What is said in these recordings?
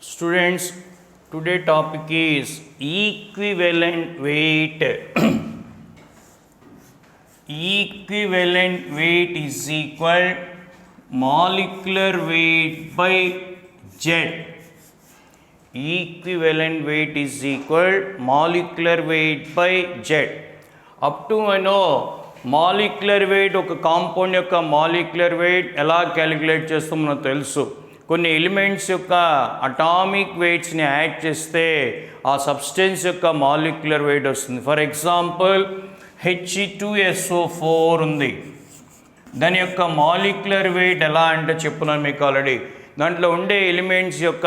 Students, today topic is equivalent weight. Equivalent weight is equal molecular weight by Z. Equivalent weight is equal molecular weight by Z. Up to I know molecular weight ఒక compound యొక్క molecular weight ఎలా calculate చేస్తామో మనకు తెలుసు. కొన్ని elements యొక్క atomic వెయిట్స్ని add చేస్తే ఆ సబ్స్టెన్స్ యొక్క మాలిక్యులర్ వెయిట్ వస్తుంది. ఫర్ ఎగ్జాంపుల్ He2SO4 ఉంది. దాని యొక్క మాలిక్యులర్ వెయిట్ ఎలా అంటే చెప్పున్నాను మీకు ఆల్రెడీ. దాంట్లో ఉండే ఎలిమెంట్స్ యొక్క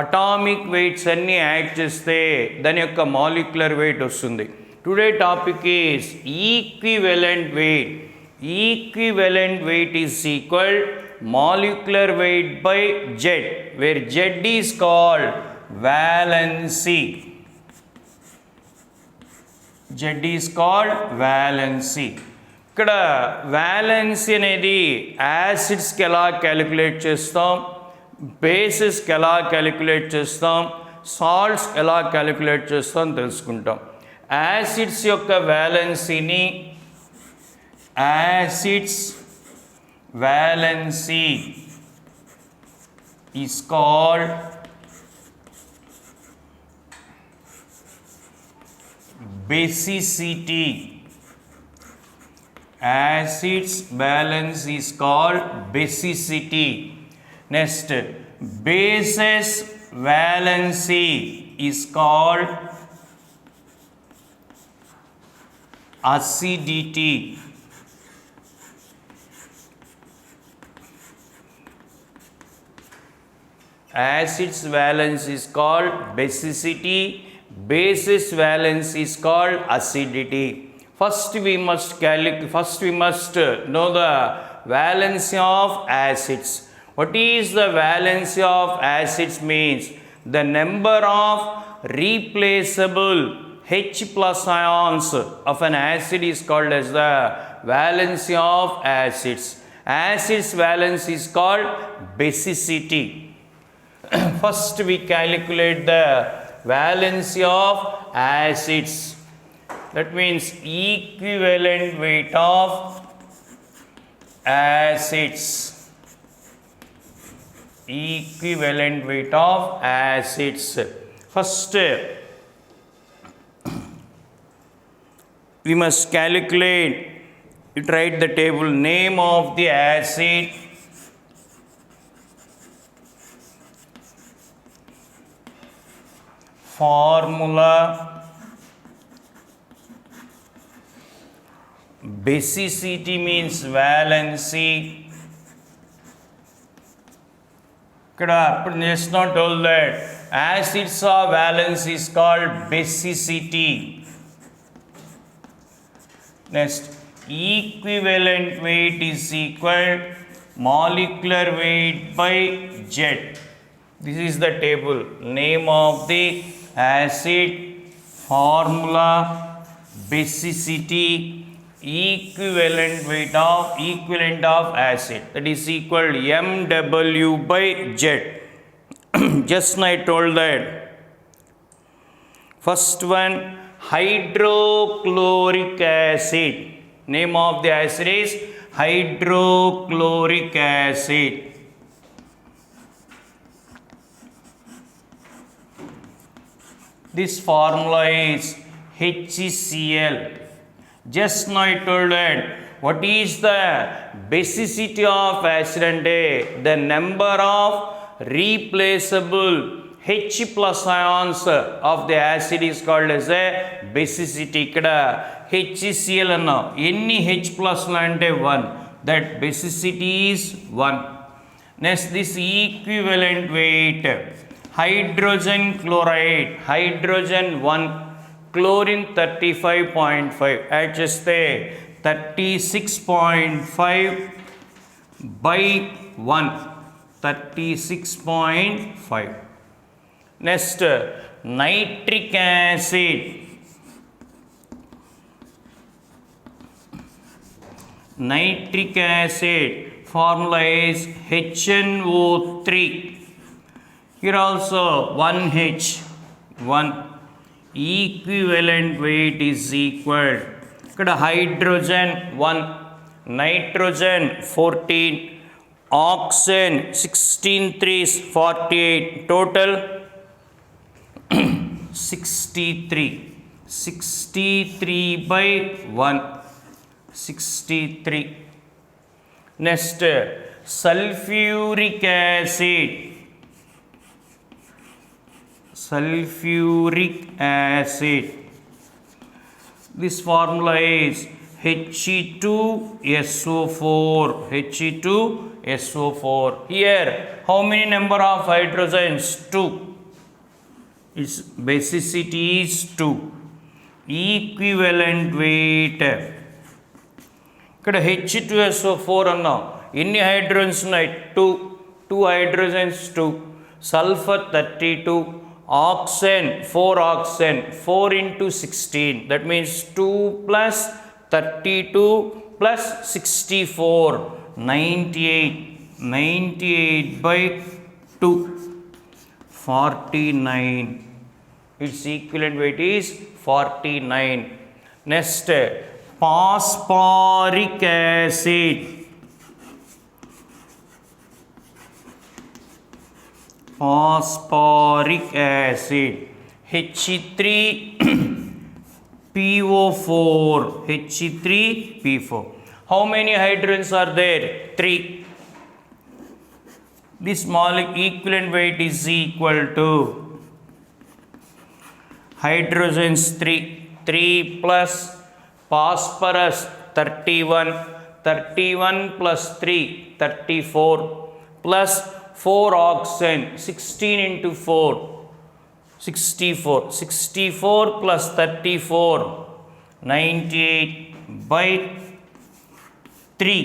అటామిక్ వెయిట్స్ అన్నీ యాడ్ చేస్తే దాని యొక్క మాలిక్యులర్ వెయిట్ వస్తుంది. Today topic is equivalent weight. Equivalent weight is equal molecular weight by Z, where Z is called valency. Z is called valency. ఇక్కడ valency అనేది యాసిడ్స్కి ఎలా క్యాలిక్యులేట్ చేస్తాం, బేసెస్కి ఎలా క్యాలిక్యులేట్ చేస్తాం, సాల్ట్స్ ఎలా క్యాలిక్యులేట్ చేస్తాం తెలుసుకుంటాం. యాసిడ్స్ యొక్క valencyని acids valency is called basicity. Acids valence is called basicity. Next, bases valency is called acidity. Acids valence is called basicity, bases valence is called acidity. First we must know the valency of acids. What is the valency of acids means the number of replaceable H plus ions of an acid is called as the valency of acids. Acids valence is called basicity. First we calculate the valency of acids. That means equivalent weight of acids. Equivalent weight of acids. First we must calculate. You write the table name of the acid, formula, basicity means valency. Just not told that acids of valence is called basicity. Next, equivalent weight is equal molecular weight by Z. This is the table name of the acid, formula, basicity, equivalent of acid, that is equal to MW by Z. Just now I told that first one hydrochloric acid, name of the acid is hydrochloric acid. This formula is HCl. Just now I told that what is the basicity of acid ante the number of replaceable H plus ions of the acid is called as a basicity. Ikkada HCl anna any H plus ante 1, that basicity is 1. Next, this equivalent weight, hydrogen chloride, hydrogen 1, chlorine 35.5, add cheste 36.5 by 1, 36.5. Next, nitric acid, nitric acid formula is HNO3. Here also 1H, 1 equivalent weight is equal. ఇక్కడ hydrogen 1, nitrogen 14, oxygen 16 3s 48, total 63 by 1, 63. Next, sulfuric acid. This formula is He2SO4. He2SO4. Here, how many number of hydrogens? 2. Its basicity is 2. Equivalent weight. ఇక్కడ H2SO4 అన్నాం. ఎన్ని hydrogens ఉన్నాయి? 2 hydrogens 2. Sulphur 32. Oxygen 4 oxygen, 4 into 16, that means 2 plus 32 plus 64, 98 by 2, 49. Its equivalent weight is 49. Next, phosphoric acid. Phosphoric acid, He3PO4. He3PO4. How many hydrogens are there? 3. This molecule equivalent weight is equal to hydrogens 3 plus phosphorus 31 plus 3 34 plus 4 oxygen 16 into 4 64 plus 34 98 by 3.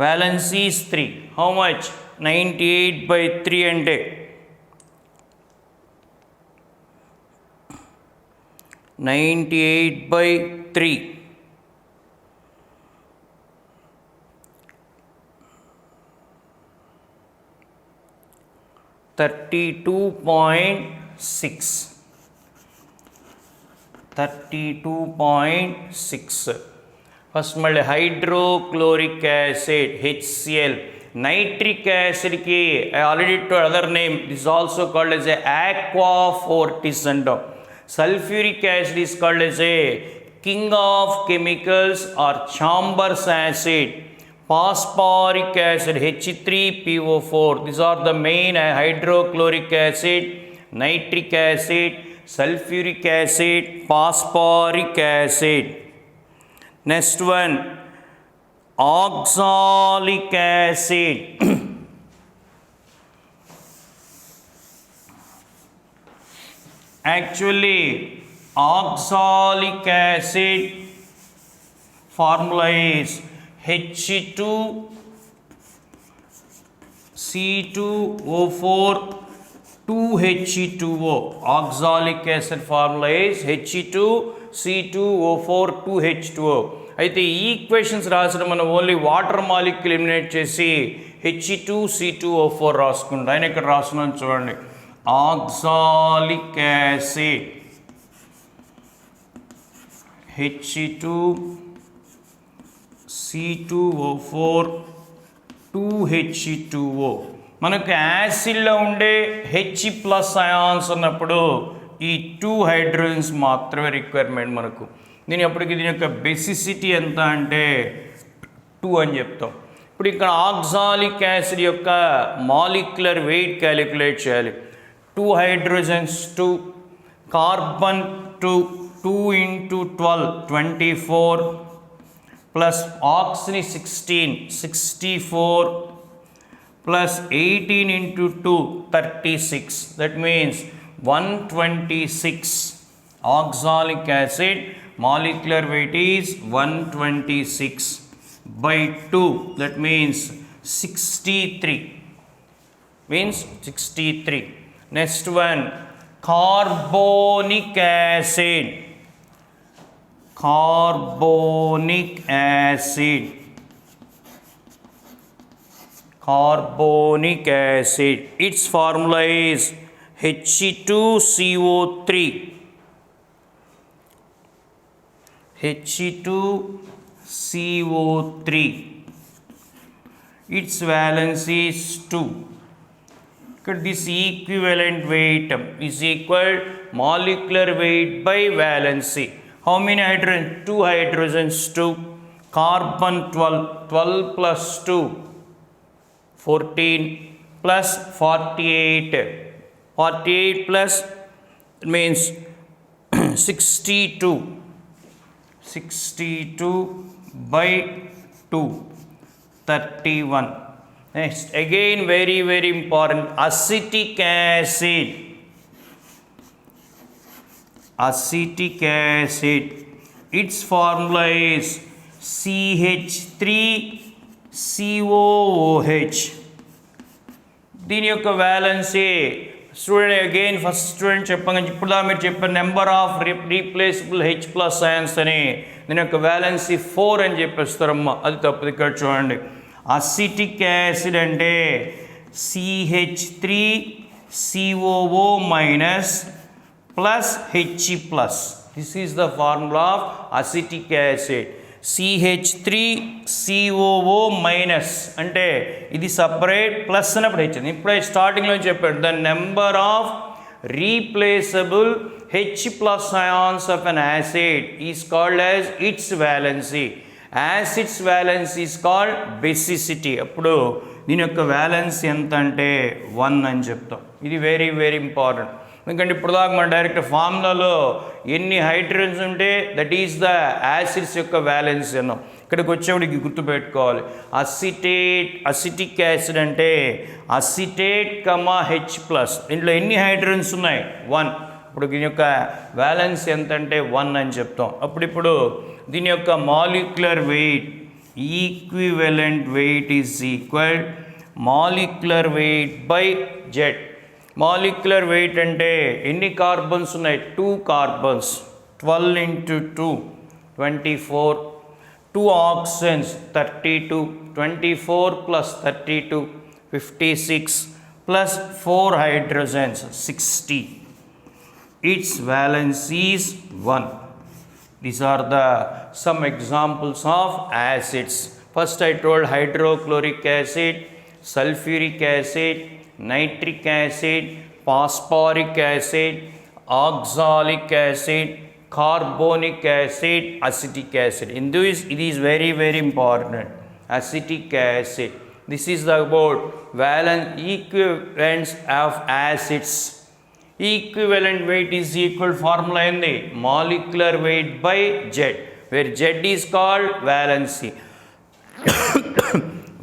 Valency is 3. How much? 98 by 3 ante 98 by 3. 32.6. First మళ్ళీ hydrochloric acid HCl. Nitric acid ki I already told other name, this is also called as a aqua fortis. Sulfuric acid is called as a king of chemicals or Chambers acid. Phosphoric acid H3PO4. These are the main hydrochloric acid, nitric acid, sulfuric acid, phosphoric acid. Next one, oxalic acid. Actually, oxalic acid formula is H2C2O4 2He2O. Oxalic acid formula is He2C2O4 2H2O. అయితే ఈ equations రాసిన మనం only water molecule eliminate చేసి He2C2O4 రాసుకుంటాం. ఆయన ఇక్కడ రాస్తున్నాను చూడండి. Oxalic acid He2C2O4 2He2O. మనకు యాసిడ్లో ఉండే H ప్లస్ అయాన్స్ ఉన్నప్పుడు ఈ 2 హైడ్రోజన్స్ మాత్రమే రిక్వైర్మెంట్ మనకు. దీని అప్పటికి దీని యొక్క బేసిసిటీ ఎంత అంటే 2 అని చెప్తాం. ఇప్పుడు ఇక్కడ ఆక్సాలిక్ యాసిడ్ యొక్క మాలిక్యులర్ వెయిట్ క్యాలిక్యులేట్ చేయాలి. 2 hydrogens 2, carbon 2 into 12 24 plus oxygen 16 64 plus 18 into 2 36. That means 126. Oxalic acid molecular weight is 126 by 2. That means 63. Means 63. Next one, carbonic acid. Carbonic acid. carbonic acid. Its formula is He2CO3. He2CO3. Its valence is 2. This equivalent weight is equal molecular weight by valency. How many hydrogens? 2 hydrogens, 2. Carbon 12. 12 plus 2. 14 plus 48. 48 plus means 62. 62 by 2. 31. Next, again very important, acetic acid. Acetic acid. Its formula is CH3COOH. దీని యొక్క valency student again first student చెప్పండి, ఇప్పుడు మీరు చెప్పిన number of replaceable H plus ions అని దీని యొక్క valency 4 అని చెప్పేస్తారమ్మా. అది తప్పదు. ఇక్కడ చూడండి, అసిటిక్ యాసిడ్ అంటే CH3COO minus plus H plus. This is the formula of acetic acid. CH3COO minus అంటే ఇది సపరేట్, ప్లస్ అన్నప్పుడు H. ఇప్పుడు స్టార్టింగ్లో చెప్పాడు the number of replaceable H plus ions of an acid is called as its valency. Acid's valency is called basicity. అప్పుడు దీని యొక్క valency ఎంత అంటే 1 అని చెప్తాం. ఇది వెరీ ఇంపార్టెంట్. ఎందుకంటే ఇప్పుడు దాకా మన డైరెక్ట్ ఫార్ములాలో ఎన్ని హైడ్రోజన్స్ ఉంటే దట్ ఈస్ ద యాసిడ్స్ యొక్క వ్యాలెన్సీ అన్నాం. ఇక్కడికి వచ్చేవాడికి గుర్తుపెట్టుకోవాలి, అసిటిక్ యాసిడ్ అంటే అసిటేట్ కమా H ప్లస్. దీంట్లో ఎన్ని హైడ్రోజన్స్ ఉన్నాయి? 1. ఇప్పుడు దీని యొక్క వ్యాలెన్స్ ఎంత అంటే 1 అని చెప్తాం. ఇప్పుడు దీని యొక్క molecular weight, equivalent weight is equal molecular weight by Z. Molecular weight అంటే ఎన్ని కార్బన్స్ ఉన్నాయి? 2 carbons. 12 into 2 24. 2 oxygens 32. 24 plus 32 56 plus 4 hydrogens 60. Its valence is 1. These are the some examples of acids. First I told hydrochloric acid, sulfuric acid, nitric acid, phosphoric acid, oxalic acid, carbonic acid, acetic acid. In this, it is very important. Acetic acid. This is about valence equivalence of acids. Equivalent weight is equal formula in the molecular weight by Z, where Z is called valency.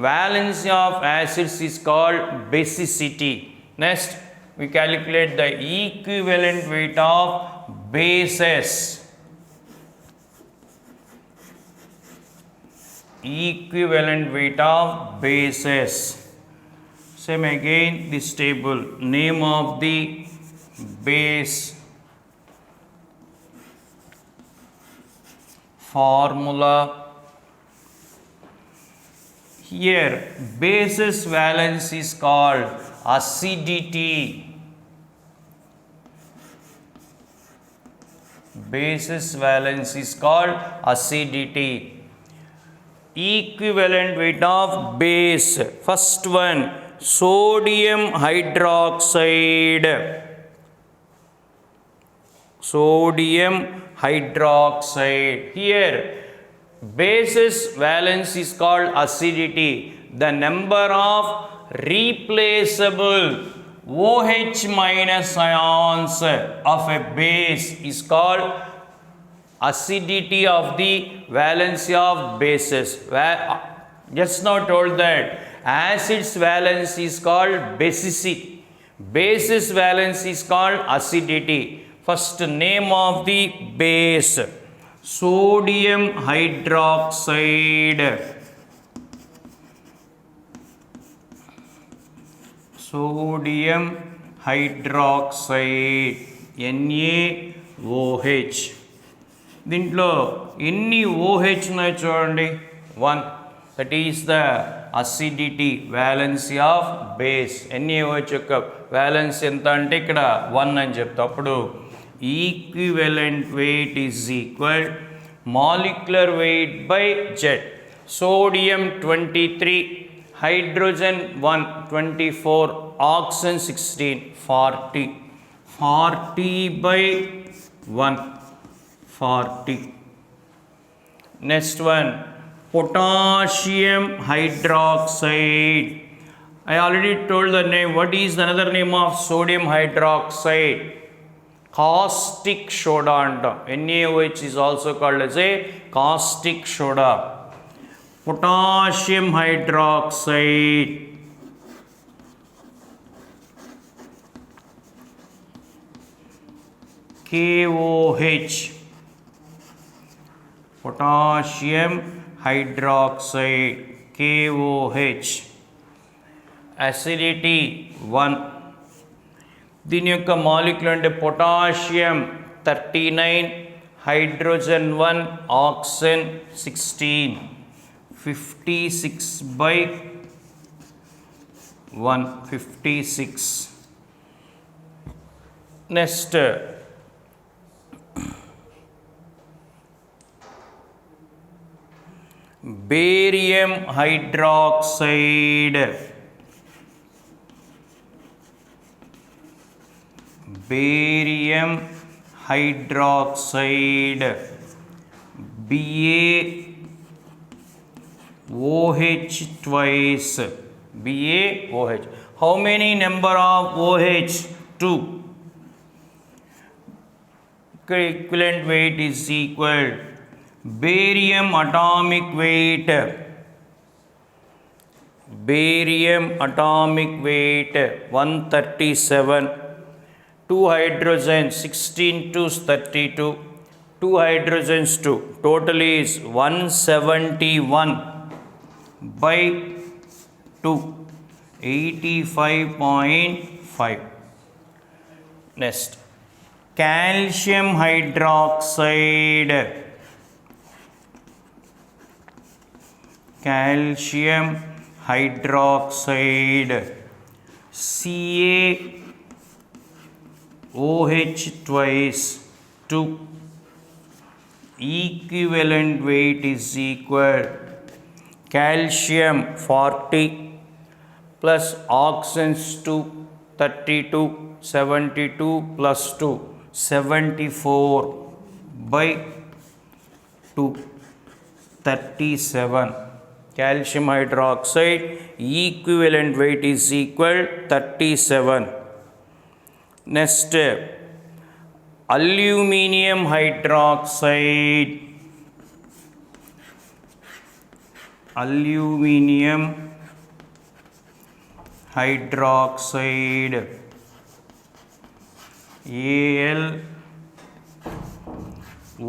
Valency of acids is called basicity. Next, we calculate the equivalent weight of bases. Equivalent weight of bases. Same again this table. Name of the base, formula. Here base's valence is called acidity. Base's valence is called acidity. Equivalent weight of base. First one, sodium hydroxide. Sodium hydroxide. Here base's valence is called acidity. The number of replaceable OH minus ions of a base is called acidity of the valency of bases. Just now told that acid's valence is called basicity. Base's valence is called acidity. First name of the base, sodium hydroxide. Sodium hydroxide, NaOH. దీంట్లో ఎన్ని OH ఉన్నాయో చూడండి, 1. That is the acidity, valency of base. NaOH యొక్క valence ఎంత అంటే ఇక్కడ 1 అని చెప్తా. అప్పుడు equivalent weight is equal molecular weight by Z. Sodium 23, hydrogen 1, 24, oxygen 16, 40. 40 by 1, 40. Next one, potassium hydroxide. I already told the name. What is the another name of sodium hydroxide? Caustic soda anta. NaOH is also called as a caustic soda. Potassium hydroxide. KOH. Potassium hydroxide. KOH. Acidity 1. దీని యొక్క molecule అంటే potassium 39, hydrogen 1, oxygen 16, 56 by 1, 56. Next, barium hydroxide. Barium hydroxide. BaOH twice. BaOH. How many number of OH? 2. Equivalent weight is equal. Barium atomic weight. Barium atomic weight 137. 2 hydrogens 16 to 32. 2 hydrogens 2. Total is 171 by 2. 85.5. Next, calcium hydroxide. Calcium hydroxide. CaOH twice 2. Equivalent weight is equal. Calcium 40 plus oxygen 2, 32, 72 plus 2, 74 by 2, 37. Calcium hydroxide equivalent weight is equal 37. Next, aluminium hydroxide. Aluminium hydroxide.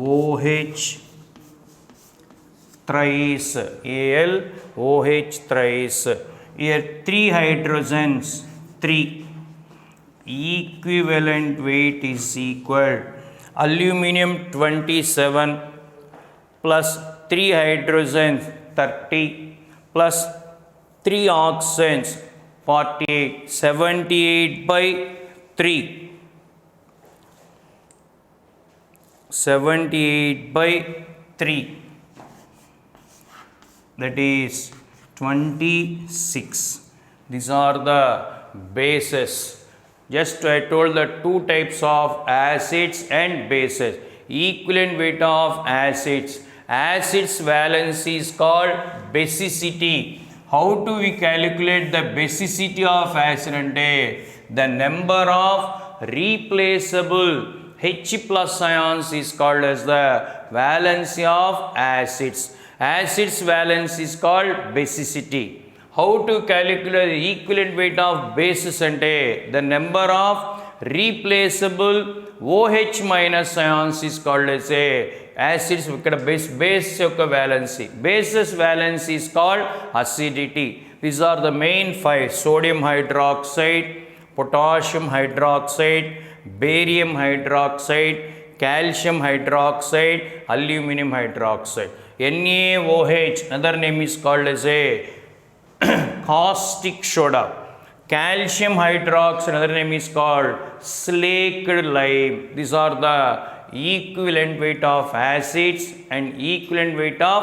AlOH thrice. AlOH thrice. Here 3 hydrogens, 3. Equivalent weight is equal. Aluminium 27 plus 3 hydrogens 30 plus 3 oxygens 48. 78 by 3. 78 by 3. That is 26. These are the bases. Just I told the 2 types of acids and bases. Equivalent weight of acids. Acids valence is called basicity. How do we calculate the basicity of acid? The number of replaceable H plus ions is called as the valency of acids. Acids valence is called basicity. How to calculate the equivalent weight of bases ante the number of replaceable OH minus ions is called as a acids ikkada base yokka valency. Bases valency is called acidity. These are the main 5: sodium hydroxide, potassium hydroxide, barium hydroxide, calcium hydroxide, aluminum hydroxide. NaOH, another name is called as a caustic soda. Calcium hydroxide, another name is called slaked lime. These are the equivalent weight of acids and equivalent weight of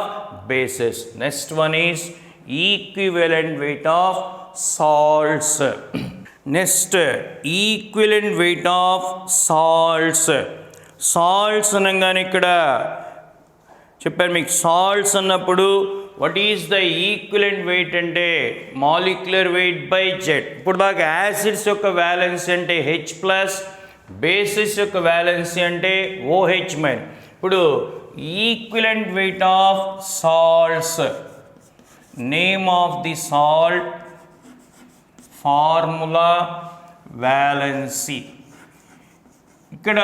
bases. Next one is equivalent weight of salts. Next, equivalent weight of salts. Salts అనగానే ఇక్కడ చెప్పాను మీకు, salts అన్నప్పుడు what is the equivalent wait అంటే molecular weight by Z. ఇప్పుడు దాకా acids యొక్క valency అంటే H ప్లస్, బేసిస్ యొక్క వ్యాలెన్సీ అంటే OH మైన్. ఇప్పుడు equivalent weight of salts, name of the salt, formula, valency. ఇక్కడ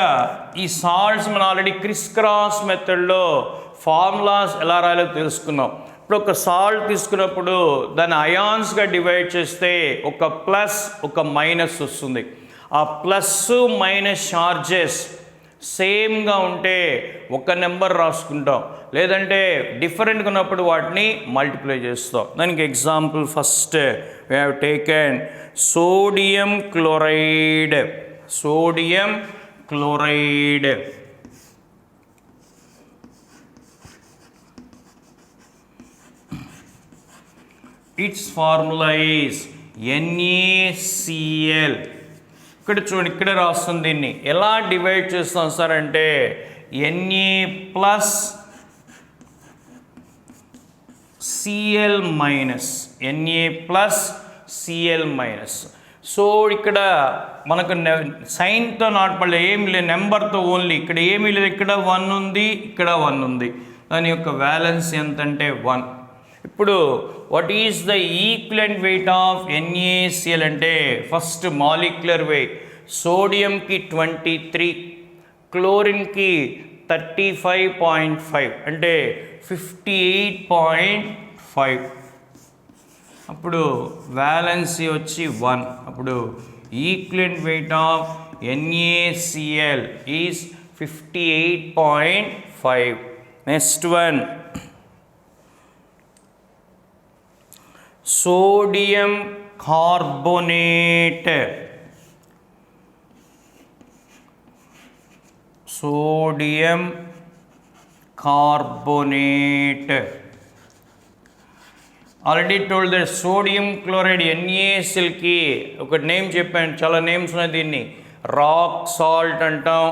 ఈ సాల్ట్స్ మనం ఆల్రెడీ క్రిస్ క్రాస్ మెథడ్లో ఫార్ములాస్ ఎలా రాయాలో తెలుసుకున్నాం. ఇప్పుడు ఒక సాల్ట్ తీసుకున్నప్పుడు దాన్ని అయాన్స్గా డివైడ్ చేస్తే ఒక ప్లస్ ఒక మైనస్ వస్తుంది. ఆ ప్లస్ మైనస్ చార్జెస్ సేమ్గా ఉంటే ఒక నెంబర్ రాసుకుంటాం, లేదంటే డిఫరెంట్గా ఉన్నప్పుడు వాటిని మల్టిప్లై చేస్తాం. దానికి example first we have taken sodium chloride. Sodium chloride its formula is NaCl. ఇక్కడ చూడండి, ఇక్కడ రాస్తుంది. దీన్ని ఎలా డివైడ్ చేస్తాం సార్ అంటే Na plus Cl minus, Na plus Cl minus. So ఇక్కడ మనకు సైన్తో నాట్ పడలే, ఏమి లేదు, నెంబర్తో ఓన్లీ. ఇక్కడ ఏమీ లేదు, ఇక్కడ 1 ఉంది, ఇక్కడ 1 ఉంది. దాని యొక్క వ్యాలెన్స్ ఎంత అంటే 1. ఇప్పుడు what is the equivalent weight of NaCl అంటే ఫస్ట్ మాలిక్యులర్ వెయిట్. సోడియంకి 23, క్లోరిన్కి 35.5 అంటే 58.5. అప్పుడు వ్యాలెన్సీ వచ్చి 1. అప్పుడు equivalent weight of NaCl is 58.5. Next one, sodium carbonate. Sodium carbonate. Already told that sodium chloride NaCl కి ఒక నేమ్ చెప్పాను, చాలా నేమ్స్ ఉన్నాయి. దీన్ని రాక్ సాల్ట్ అంటాం,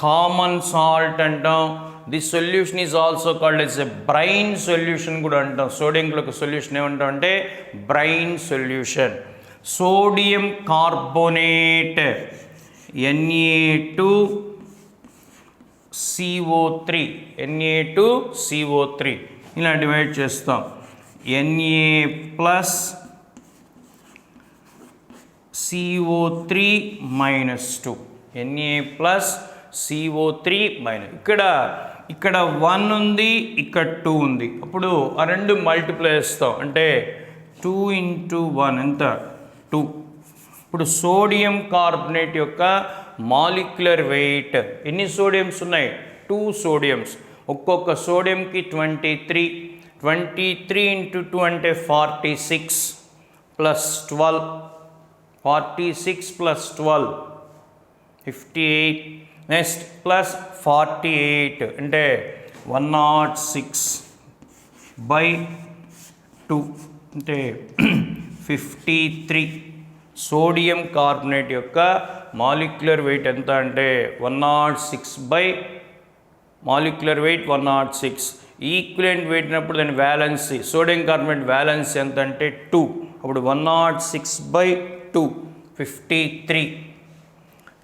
కామన్ సాల్ట్ అంటాం. This solution is also called as a brain solution కూడా అంటాం. సోడియంలో ఒక సొల్యూషన్ ఏమంటాం అంటే brain solution. Sodium carbonate Na2CO3, Na2CO3 ఇలా డివైడ్ చేస్తాం. Na plus CO3 minus 2, Na plus CO3 minus. ఇక్కడ 1 ఉంది, ఇక్కడ 2 ఉంది. అప్పుడు ఆ రెండు మల్టిప్లై చేస్తాం అంటే 2 × 1 ఎంత 2. ఇప్పుడు సోడియం కార్బోనేట్ యొక్క మాలిక్యులర్ వెయిట్, ఎన్ని సోడియంస్ ఉన్నాయి? 2 సోడియంస్. ఒక్కొక్క సోడియంకి 23. 23 × 2 అంటే 46 ప్లస్ 12, 46 ప్లస్ 12 58. నెక్స్ట్ ప్లస్ 48 అంటే 106/2 అంటే 53. సోడియం కార్బోనేట్ యొక్క మాలిక్యులర్ వెయిట్ ఎంత అంటే 106 మాలిక్యులర్ వెయిట్ 106. ఈక్వలెంట్ వెయిట్ అయినప్పుడు దాని వ్యాలెన్సీ, సోడియం కార్బోనేట్ వ్యాలెన్సీ ఎంత అంటే 2. అప్పుడు 106/2 53.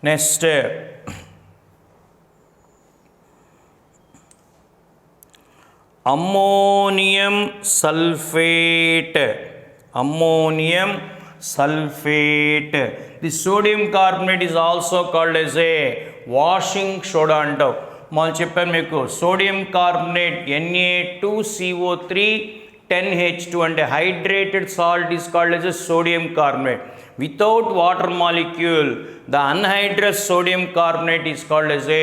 Next ammonium sulphate. Ammonium sulphate. The sodium carbonate is also called as a washing soda అంటాం. మనం చెప్పాను మీకు, సోడియం కార్బోనేట్ Na2CO3 10H2 అంటే hydrated salt is called as a sodium carbonate. Without water molecule the anhydrous sodium carbonate is called as a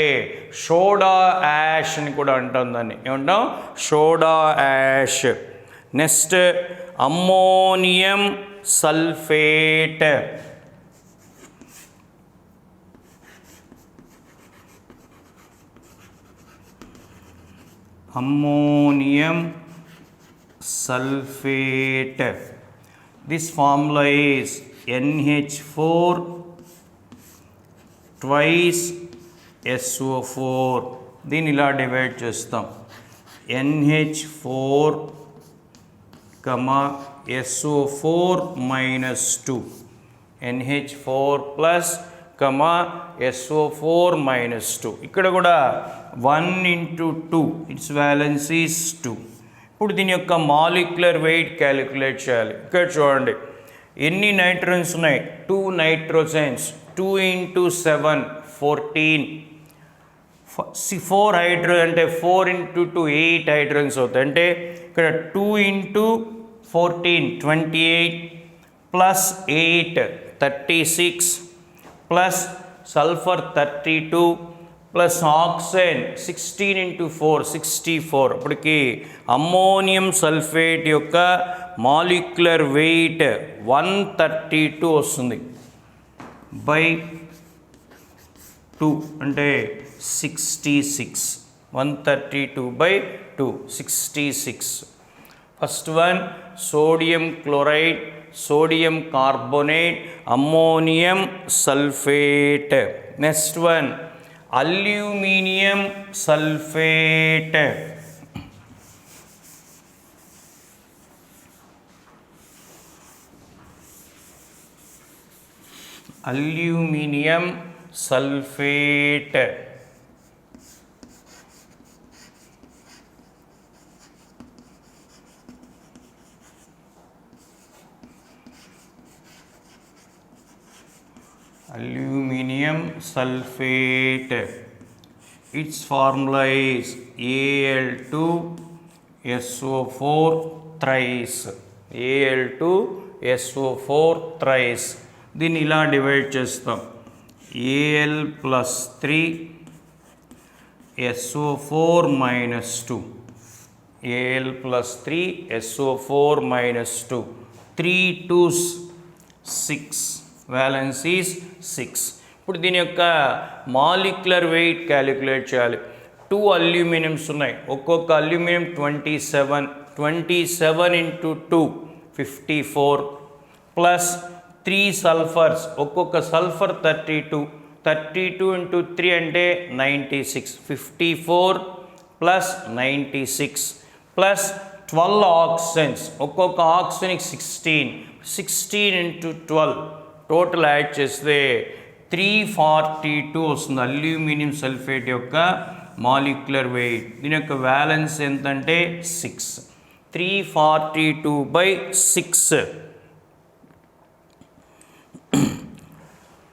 soda ash అని కూడా అంటాం. దాన్ని ఏమంటాం? Soda ash. Next, ammonium sulfate. Ammonium sulfate. This formula is NH4 twice SO4. దీన్ని ఇలా divide చేస్తాం. NH4 SO4 minus 2. NH4 plus SO4 minus 2. ఇక్కడ కూడా 1 into 2, its valence is 2. ఇప్పుడు దీని యొక్క మాలిక్యులర్ వెయిట్ క్యాలిక్యులేట్ చేయాలి. ఇక్కడ చూడండి ఎన్ని నైట్రోజన్స్ ఉన్నాయి, 2 నైట్రోజన్స్. 2 into 7 14. 4 హైడ్రోజన్ అంటే 4 into 2 8 హైడ్రోజన్స్ అవుతాయి. అంటే ఇక్కడ 2 into 14 28 plus 8 36 plus sulfur 32 plus oxygen 16 into 4 64. అప్పటికి అమ్మోనియం సల్ఫేట్ యొక్క మాలిక్యులర్ వెయిట్ 132 వస్తుంది బై 2 అంటే 66. 132 by 2 66. First one, sodium chloride, sodium carbonate, ammonium sulfate. Next one, aluminium sulfate. Aluminium sulfate. Aluminium sulfate. Its formula is Al2SO4 thrice. Al2SO4 thrice. దీన్ని ఇలా divide చేస్తాం. Al plus 3 SO4 minus 2. Al plus 3 SO4 minus 2. 3 2s 6. Valence is 6. ఇప్పుడు దీని యొక్క molecular weight calculate చేయాలి. 2 అల్యూమినియంస్ ఉన్నాయి. ఒక్కొక్క aluminium 27. 27 into 2 54 plus 3 సల్ఫర్స్, ఒక్కొక్క సల్ఫర్ 32. 32 into 3 అంటే 96. 54 ప్లస్ 96 ప్లస్ 12 ఆక్సిజన్స్, ఒక్కొక్క ఆక్సిజన్కి 16. 16 into 12 టోటల్ యాడ్ చేస్తే 342 వస్తుంది అల్యూమినియం సల్ఫేట్ యొక్క మాలిక్యులర్ వెయిట్. దీని యొక్క వ్యాలెన్స్ ఎంతంటే 6. 342 by 6.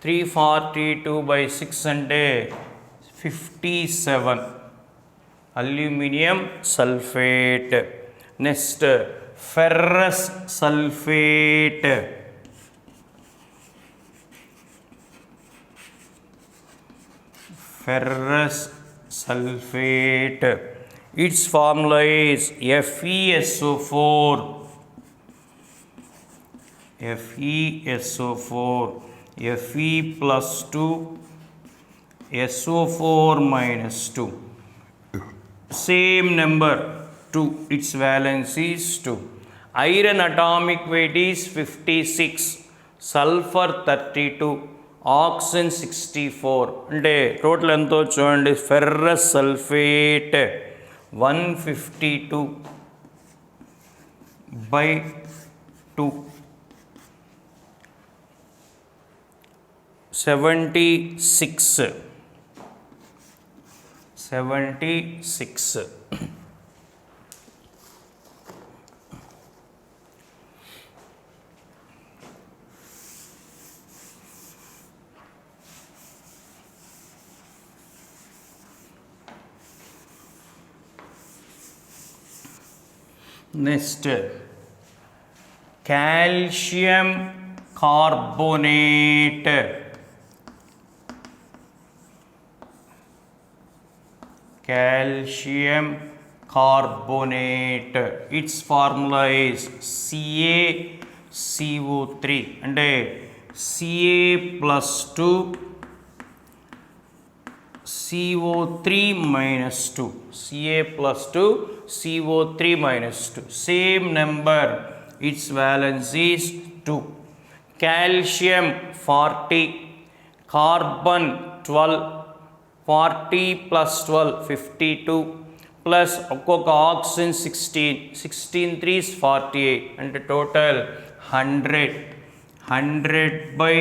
342 by 6 అంటే 57 aluminium sulphate. Next ferrous sulphate. Ferrous sulfate. Its formula is FeSO4. FeSO4. Fe plus 2 SO4 minus 2. Same number 2. Its valence is 2. Iron atomic weight is 56. Sulfur 32. Oxygen 64. అంటే total ఎంతో చూడండి. Ferrous sulphate 152 by 2 76. Next, calcium carbonate. Calcium carbonate. Its formula is CaCO3 అంటే Ca plus 2 CO3 minus 2. Ca plus 2 CO3 minus 2. Same number, its valence is 2. Calcium 40, carbon 12, 40 plus 12 52 plus ఒక్కొక్క oxygen 16, 16 3 is 48 and total 100 by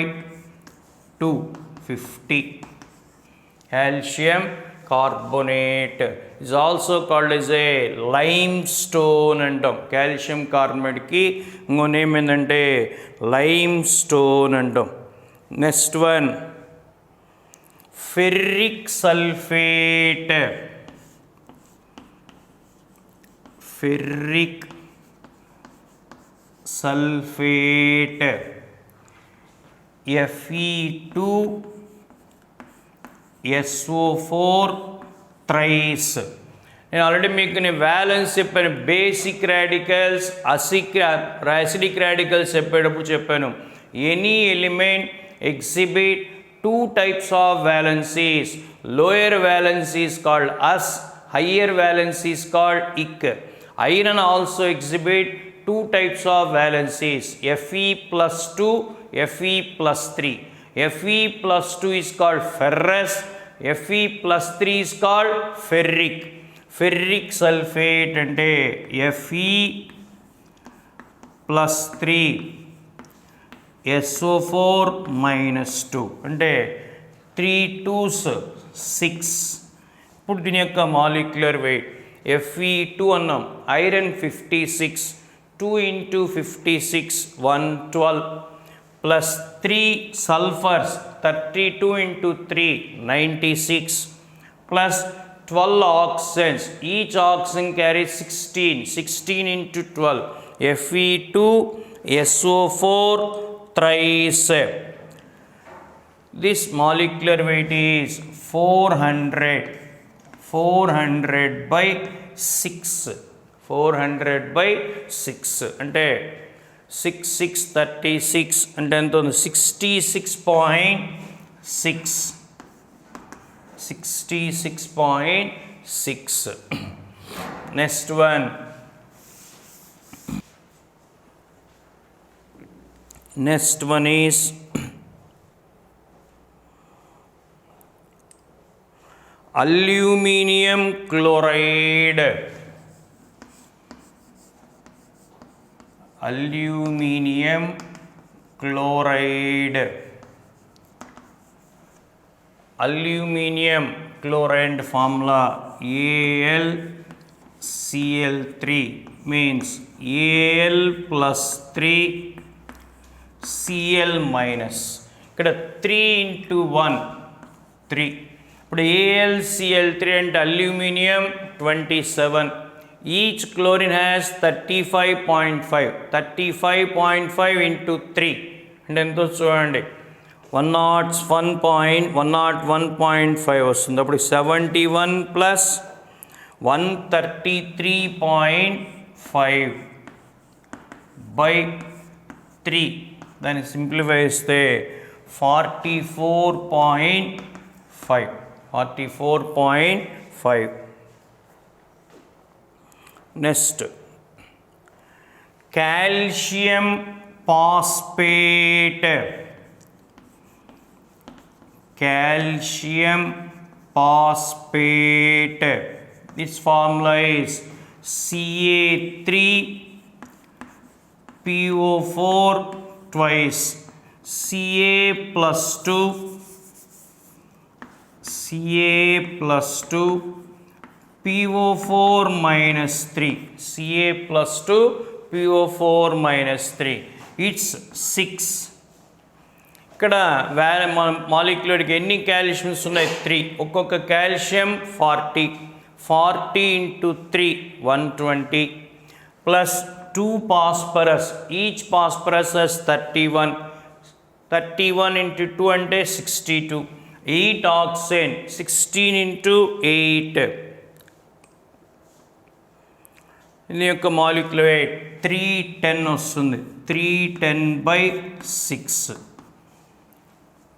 2 50. Calcium carbonate is also called as a limestone అంటాం. Calcium కార్బోనేట్కి ఇంకో name ఏంటంటే limestone అంటాం. Next one ferric sulphate. Ferric sulphate Fe2 SO4 thrice. నేను already మీకు violence చెప్పాను. Basic radicals, acidic radicals చెప్పేటప్పుడు చెప్పాను. Any element exhibit two types of valencies. Lower valence is called as, higher valence is called ic. Iron also exhibit two types of valencies, Fe plus 2, Fe plus 3. Fe plus 2 is called ferrous, Fe plus 3 is called ferric. Ferric sulfate అంటే Fe plus 3 SO4 minus 2 అంటే 3 2s 6. ఇప్పుడు దీని యొక్క molecular wait Fe2 అన్నాం, iron 56, 2 into 56 112 plus 3 sulfurs 32 into 3 96 plus 12 oxygens, each oxygen carries 16 into 12 Fe2 SO4 thrice. This molecular weight is 400 by 6. 400 by 6 అంటే 6 36 అంటే ఎంత ఉంది? 66.6. 66.6. Next one is aluminium chloride. Aluminium chloride. Aluminium chloride formula AlCl3 means Al plus 3 Cl minus. ఇక్కడ 3 into 1 3. ఇప్పుడు AlCl3 అంటే aluminium 27. Each chlorine has 35.5. 35.5 into 3 అంటే ఎంతో చూడండి, 101.5 వస్తుంది. అప్పుడు 71 plus 133.5 by 3. దాన్ని సింప్లిఫై చేస్తే 44.5. 44.5. Next calcium phosphate. Calcium phosphate. its formula is Ca3PO4 twice Ca plus 2 PO4 minus 3. Ca plus 2 PO4 minus 3. It's 6. ఇక్కడ మాలిక్యులర్కి ఎన్ని కాల్షియమ్స్ ఉన్నాయి? 3. ఒక్కొక్క calcium 40 into 3 120 plus 2 phosphorus. Each phosphorus has 31 into 2 అంటే 62. 8 oxygen 16 into 8 దీని యొక్క molecular wait 310 వస్తుంది.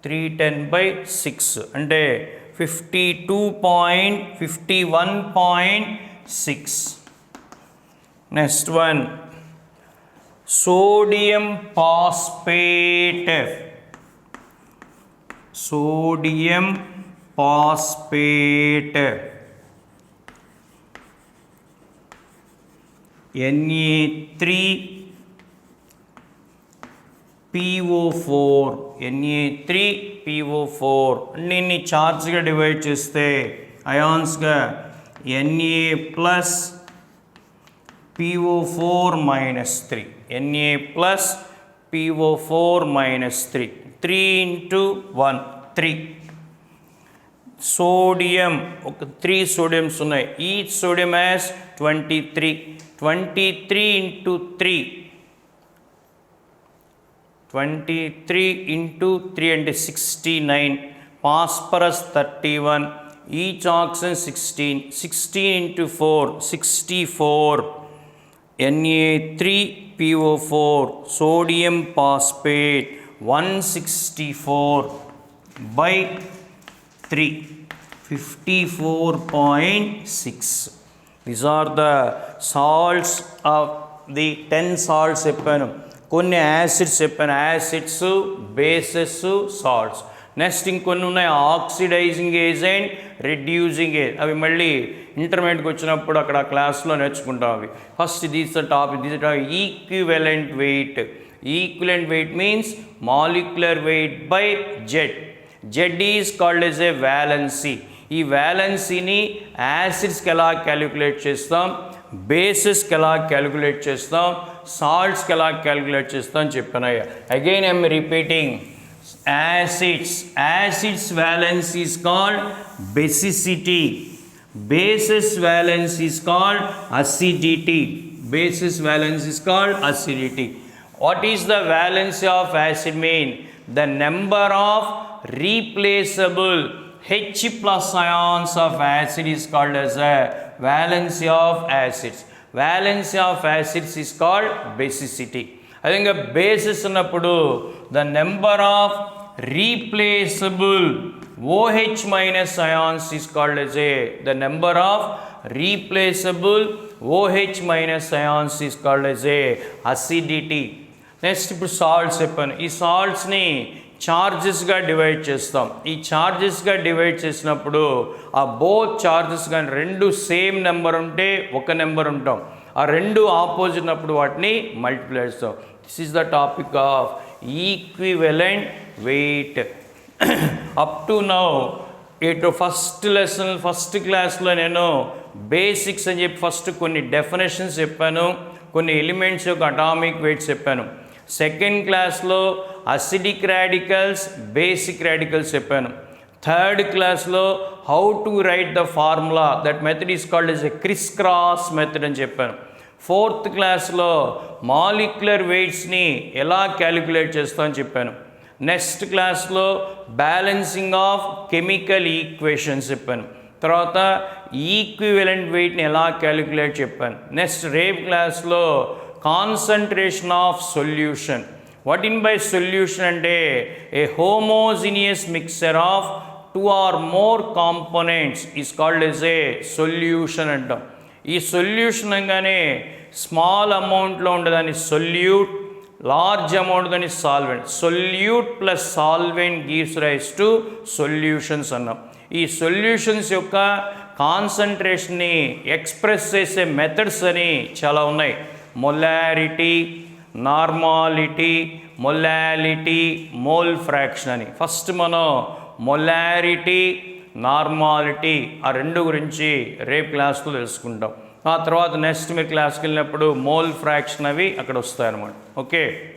310/6 అంటే 52.51.6. Next one sodium phosphate. Na3PO4 అన్ని చార్జ్గా డివైడ్ చేస్తే అయాన్స్గా Na+PO4-3 Na+PO4-3 3 into 1 3. సోడియం ఒక 3 సోడియమ్స్ ఉన్నాయి. ఈచ్ సోడియం హ్యాస్ 23 into 3 అంటే 69. Phosphorus 31, each oxygen 16 into 4 64. Na3PO4 sodium phosphate 164/3 54.6. These are the salts of the 10 salts చెప్పాను. కొన్ని యాసిడ్స్ చెప్పాను, యాసిడ్స్, బేసెస్, సాల్ట్స్. నెక్స్ట్ ఇంకొన్ని ఉన్నాయి, ఆక్సిడైజింగ్ ఏజెంట్, రెడ్యూసింగ్ ఏజెంట్. అవి మళ్ళీ ఇంటర్మీడియట్కి వచ్చినప్పుడు అక్కడ క్లాస్లో నేర్చుకుంటాం అవి. First these the topic equivalent weight. Equivalent weight means molecular weight by Z. Z is called as a valency. ఈ వ్యాలెన్సీని యాసిడ్స్కి ఎలా క్యాలిక్యులేట్ చేస్తాం, బేసెస్కి ఎలా క్యాలిక్యులేట్ చేస్తాం, సాల్ట్స్కి ఎలా క్యాలిక్యులేట్ చేస్తాం చెప్పాను. Again I'm repeating. Acids valence is called basicity. Bases valence is called acidity. What is the valency of acid mean? The number of replaceable H+ ions of acid is called as a valency of acids. Valency of acids is called basicity. I think a basis ఉన్నప్పుడు the number of replaceable OH- ions is called as the number of replaceable OH- ions is called as acidity. Next ఇప్పుడు salts చెప్పాను. ఈ సాల్ట్స్ని చార్జెస్గా divide చేస్తాం. ఈ చార్జెస్గా divide చేసినప్పుడు ఆ both charges కానీ రెండు సేమ్ నెంబర్ ఉంటే ఒక నెంబర్ ఉంటాం, ఆ రెండు ఆపోజిట్ ఉన్నప్పుడు వాటిని మల్టిప్లై చేస్తాం. This is the topic of equivalent weight. Up to now first క్లాస్లో నేను బేసిక్స్ అని చెప్పి ఫస్ట్ కొన్ని డెఫినేషన్స్ చెప్పాను, కొన్ని ఎలిమెంట్స్ యొక్క అటామిక్ వెయిట్స్ చెప్పాను. సెకండ్ క్లాస్లో అసిడిక్ రాడికల్స్, బేసిక్ రాడికల్స్ చెప్పాను. థర్డ్ క్లాస్లో how to right the formula, that method is called as a criss cross method అని చెప్పాను. ఫోర్త్ క్లాస్లో మాలిక్యులర్ వెయిట్స్ని ఎలా క్యాలిక్యులేట్ చేస్తామని చెప్పాను. నెక్స్ట్ క్లాస్లో బ్యాలెన్సింగ్ ఆఫ్ కెమికల్ ఈక్వేషన్స్ చెప్పాను. తర్వాత ఈక్వివలెంట్ వెయిట్ని ఎలా క్యాలిక్యులేట్ చెప్పాను. నెక్స్ట్ రేపు క్లాస్లో concentration of solution. What in by solution అంటే a homogeneous mixture of 2 or more components is called as a solution అంటాం. ఈ సొల్యూషన్ అనగానే స్మాల్ అమౌంట్లో ఉండేదాన్ని సొల్యూట్, లార్జ్ అమౌంట్ దాన్ని solvent. Solute plus solvent gives rise to solutions అన్నాం. ఈ solutions యొక్క కాన్సన్ట్రేషన్ని ఎక్స్ప్రెస్ చేసే మెథడ్స్ అని చాలా ఉన్నాయి. Molarity, normality, molality, mole fraction అని. ఫస్ట్ మనం మొలారిటీ, నార్మాలిటీ ఆ రెండు గురించి రేపు క్లాస్లో తెలుసుకుంటాం. ఆ తర్వాత నెక్స్ట్ మీరు క్లాస్కి వెళ్ళినప్పుడు మోల్ ఫ్రాక్షన్ అవి అక్కడ వస్తాయన్నమాట. ఓకే.